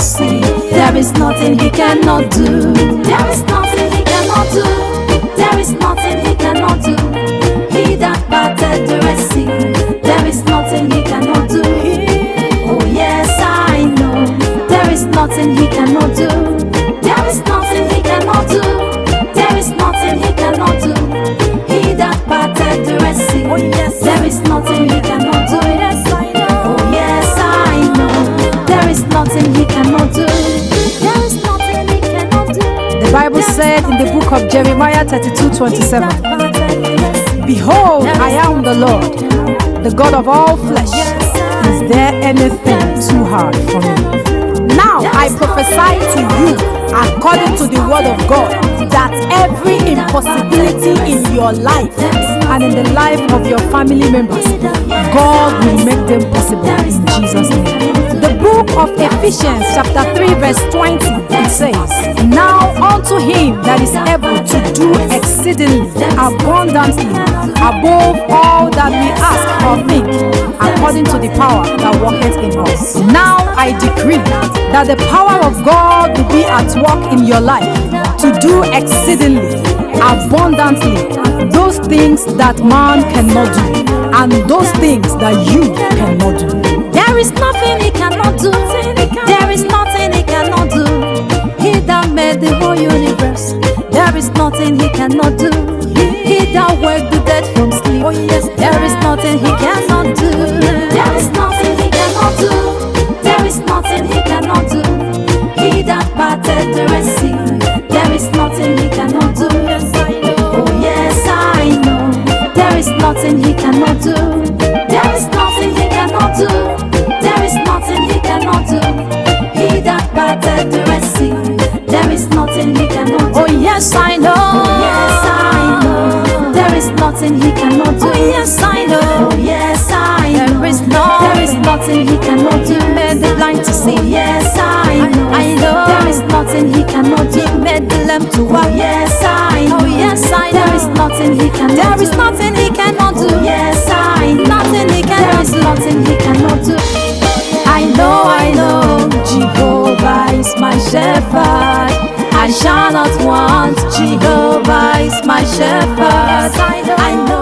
sea. There is nothing he cannot do. There is nothing he cannot do. There is nothing he cannot do. He that parted the Red Sea. There is nothing he cannot do. Oh yes, I know. There is nothing he cannot do. There is nothing he cannot do. There is nothing he cannot do. He that parted the Red Sea. Oh yes, there is nothing he cannot do. Yes, I know. Oh yes, I know. There is nothing he cannot do. There is nothing he cannot do. The Bible said in the book of Jeremiah 32:27, Behold, I am the Lord, the God of all flesh. Is there anything too hard for me? Now I prophesy to you according to the word of God, that every impossibility in your life and in the life of your family members, God will make them possible in Jesus' name. The book of Ephesians chapter 3 verse 20, it says, Now unto him that is able to do exceedingly abundantly above all that we ask or think, according to the power that worketh in us. Now I decree that the power of God will be at work in your life to do exceedingly abundantly those things that man cannot do and those things that you cannot do. There is nothing he cannot do. There is nothing he cannot do. He that made the whole universe. There is nothing he cannot do. He that woke the dead from sleep. Oh yes, there is nothing he cannot do. There is nothing he cannot do. There is nothing he cannot do. He that parted the Red Sea. There is nothing he cannot do. Yes, I know. Oh yes, I know. There is nothing he cannot do. There is nothing he cannot do. There is nothing he cannot do. He that parted the Red Sea. There is nothing he cannot do. Oh yes, I know. Oh yes, I know. There is nothing he cannot do. Oh yes, I know. Oh yes, I know. There is nothing he cannot do. He made the blind to see. Oh yes, I know. I know. There is nothing he cannot do. He made the lamb to Oh walk. yes, I know. Oh yes, I know. There is nothing he cannot do. There is nothing he cannot do. Yes, I know. Nothing he There cannot is do. nothing he cannot do. I know, Jehovah is my shepherd. I shall not want. Jehovah is my shepherd. I know.